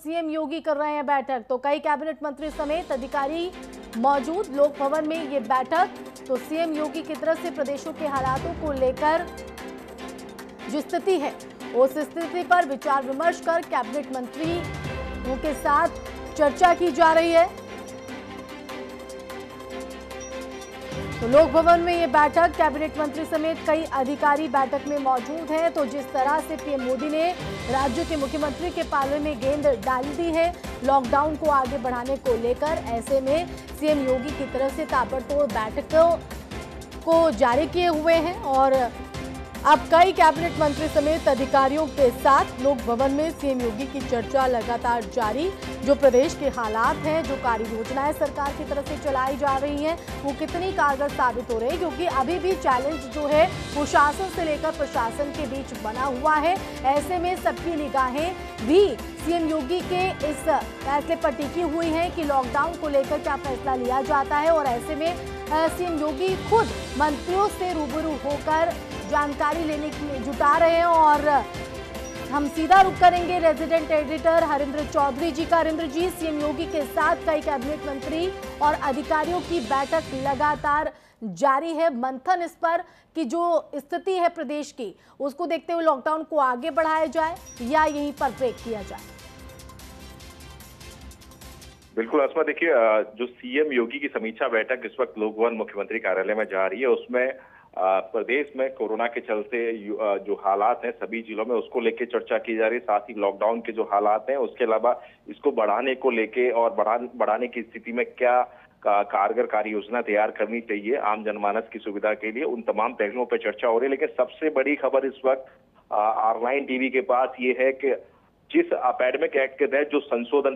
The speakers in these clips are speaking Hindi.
सीएम योगी कर रहे हैं बैठक, तो कई कैबिनेट मंत्री समेत अधिकारी मौजूद लोक भवन में ये बैठक। तो सीएम योगी की तरफ से प्रदेशों के हालातों को लेकर जो स्थिति है उस स्थिति पर विचार विमर्श कर कैबिनेट मंत्रियों के साथ चर्चा की जा रही है। तो लोक भवन में ये बैठक, कैबिनेट मंत्री समेत कई अधिकारी बैठक में मौजूद हैं। तो जिस तरह से पीएम मोदी ने राज्य के मुख्यमंत्री के पाले में गेंद डाल दी है लॉकडाउन को आगे बढ़ाने को लेकर, ऐसे में सीएम योगी की तरफ से ताबड़तोड़ बैठकों को जारी किए हुए हैं और अब कई कैबिनेट मंत्री समेत अधिकारियों के साथ लोक भवन में सीएम योगी की चर्चा लगातार जारी। जो प्रदेश के हालात हैं, जो कार्य योजनाएं सरकार की तरफ से चलाई जा रही हैं, वो कितनी कारगर साबित हो रही है, क्योंकि अभी भी चैलेंज जो है वो शासन से लेकर प्रशासन के बीच बना हुआ है। ऐसे में सबकी निगाहें भी सीएम योगी के इस फैसले पर टिकी हुई हैं कि लॉकडाउन को लेकर क्या फैसला लिया जाता है। और ऐसे में सीएम योगी खुद मंत्रियों से रूबरू होकर जानकारी लेने के लिए जुटा रहे हैं। और हम सीधा रुख करेंगे रेजिडेंट एडिटर हरिंद्र चौधरी जी का। हरिंद्र जी, सीएम योगी के साथ कई कैबिनेट मंत्री और अधिकारियों की बैठक लगातार जारी है। मंथन इस पर कि जो स्थिति है प्रदेश की, उसको देखते हुए लॉकडाउन को आगे बढ़ाया जाए या यहीं पर ब्रेक किया जाए। बिल्कुल अस्मा, देखिए जो सीएम योगी की समीक्षा बैठक इस वक्त लोक भवन मुख्यमंत्री कार्यालय में जा रही है, उसमें प्रदेश में कोरोना के चलते जो हालात हैं सभी जिलों में, उसको लेके चर्चा की जा रही है। साथ ही लॉकडाउन के जो हालात हैं, उसके अलावा इसको बढ़ाने को लेके और बढ़ाने की स्थिति में क्या कारगर कार्य योजना तैयार करनी चाहिए आम जनमानस की सुविधा के लिए, उन तमाम पहलुओं पर चर्चा हो रही है। लेकिन सबसे बड़ी खबर इस वक्त R9 टीवी के पास ये है कि जिस एपेडेमिक एक्ट के तहत जो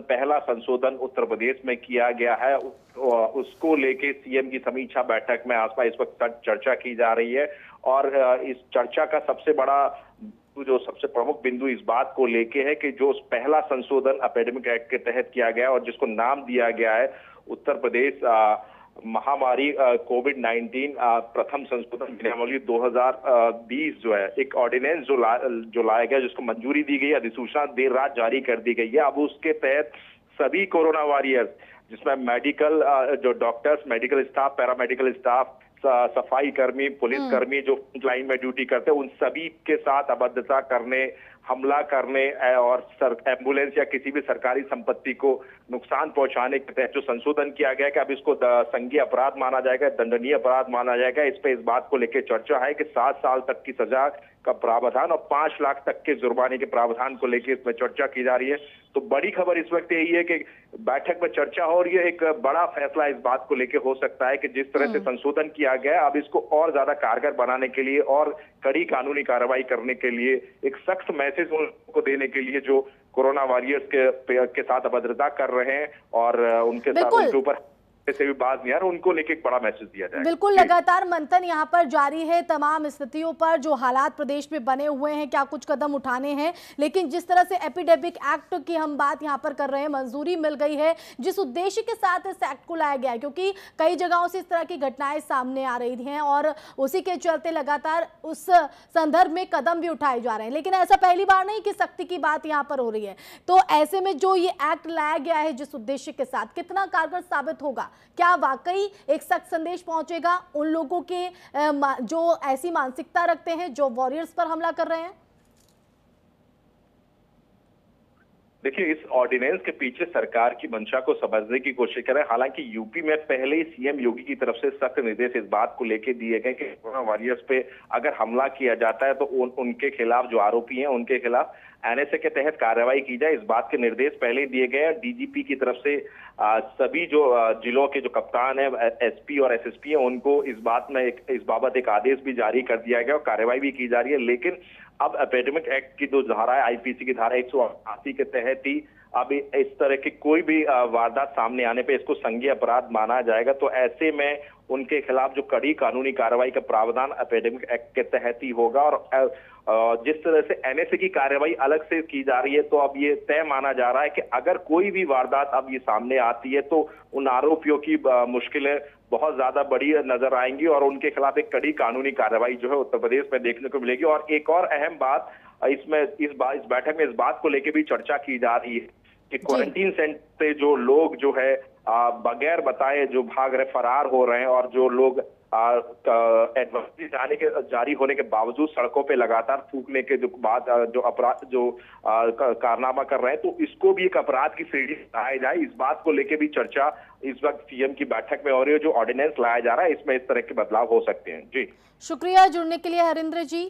पहला संशोधन उत्तर प्रदेश में किया गया है, उसको लेके सीएम की समीक्षा बैठक में आसपास इस वक्त चर्चा की जा रही है। और इस चर्चा का सबसे प्रमुख बिंदु इस बात को लेके है कि जो पहला संशोधन एपेडेमिक एक्ट के तहत किया गया और जिसको नाम दिया गया है उत्तर प्रदेश महामारी कोविड-19 प्रथम संशोधन नियमावली 2020 जो है, एक ऑर्डिनेंस जो लाया गया, जिसको मंजूरी दी गई, अधिसूचना देर रात जारी कर दी गई है। अब उसके तहत सभी कोरोना वॉरियर्स, जिसमें मेडिकल जो doctors, medical staff, paramedical staff, सफाई कर्मी, पुलिस कर्मी जो लाइन में ड्यूटी करते हैं, उन सभी के साथ अभद्रता करने, हमला करने और एम्बुलेंस या किसी भी सरकारी संपत्ति को नुकसान पहुंचाने के तहत जो संशोधन किया गया है कि अब इसको संज्ञेय अपराध माना जाएगा, दंडनीय अपराध माना जाएगा। इस पे इस बात को लेकर चर्चा है कि 7 साल तक की सजा का प्रावधान और 5 लाख तक के जुर्माने के प्रावधान को लेकर इसमें चर्चा की जा रही है। तो बड़ी खबर इस वक्त यही है कि बैठक में चर्चा हो रही है, एक बड़ा फैसला इस बात को लेकर हो सकता है कि जिस तरह से संशोधन किया गया, अब इसको और ज्यादा कारगर बनाने के लिए और कड़ी कानूनी कार्रवाई करने के लिए, एक सख्त मैसेज उनको देने के लिए जो कोरोना वॉरियर्स के साथ अभद्रता कर रहे हैं और उनके साथ उनके ऊपर से भी बात नहीं आ रहा, उनको लेके एक बड़ा मैसेज दिया जाए। बिल्कुल, लगातार मंथन यहाँ पर जारी है तमाम स्थितियों पर, जो हालात प्रदेश में बने हुए हैं, क्या कुछ कदम उठाने हैं। लेकिन जिस तरह से एपिडेमिक एक्ट की हम बात यहाँ पर कर रहे हैं, मंजूरी मिल गई है, जिस उद्देश्य के साथ इस एक्ट को लाया गया है, क्योंकि कई जगहों से इस तरह की घटनाएं सामने आ रही हैं और उसी के चलते लगातार उस संदर्भ में कदम भी उठाए जा रहे हैं। लेकिन ऐसा पहली बार नहीं कि सख्ती की बात यहाँ पर हो रही है। तो ऐसे में जो ये एक्ट लाया गया है जिस उद्देश्य के साथ, कितना कारगर साबित होगा? क्या वाकई एक सख्त संदेश पहुंचेगा उन लोगों के जो ऐसी मानसिकता रखते हैं, जो वॉरियर्स पर हमला कर रहे हैं? देखिए, इस ऑर्डिनेंस के पीछे सरकार की मंशा को समझने की कोशिश करें। हालांकि यूपी में पहले ही सीएम योगी की तरफ से सख्त निर्देश इस बात को लेकर दिए गए कि कोरोना वॉरियर्स पे अगर हमला किया जाता है तो उनके खिलाफ, जो आरोपी हैं उनके खिलाफ एनएसए के तहत कार्रवाई की जाए। इस बात के निर्देश पहले ही दिए गए हैं। डीजीपी की तरफ से सभी जो जिलों के जो कप्तान है, एसपी और एसएसपी है, उनको इस बाबत एक आदेश भी जारी कर दिया गया और कार्रवाई भी की जा रही है। लेकिन अब एपेडेमिक एक्ट की जो धारा है, आईपीसी की धारा 188 के तहत ही अब इस तरह की कोई भी वारदात सामने आने पे इसको संज्ञेय अपराध माना जाएगा। तो ऐसे में उनके खिलाफ जो कड़ी कानूनी कार्रवाई का प्रावधान एपेडेमिक एक्ट के तहत ही होगा। और जिस तरह से एनएसए की कार्रवाई अलग से की जा रही है, तो अब ये तय माना जा रहा है कि अगर कोई भी वारदात अब ये सामने आती है तो उन आरोपियों की मुश्किलें बहुत ज्यादा बड़ी नजर आएंगी और उनके खिलाफ एक कड़ी कानूनी कार्रवाई जो है उत्तर प्रदेश में देखने को मिलेगी। और एक और अहम बात इस बैठक में इस बात को लेकर भी चर्चा की जा रही है कि क्वारंटीन सेंटर से जो लोग जो है बगैर बताए जो भाग रहे, फरार हो रहे हैं, और जो लोग एडवाइजरी जारी होने के बावजूद सड़कों पे लगातार थूकने के जो बाद जो अपराध जो कारनामा कर रहे हैं, तो इसको भी एक अपराध की श्रेणी में लाया जाए। इस बात को लेकर भी चर्चा इस वक्त सीएम की बैठक में हो रही है। जो ऑर्डिनेंस लाया जा रहा है, इसमें इस तरह के बदलाव हो सकते हैं। जी शुक्रिया जुड़ने के लिए हरिंद्र जी।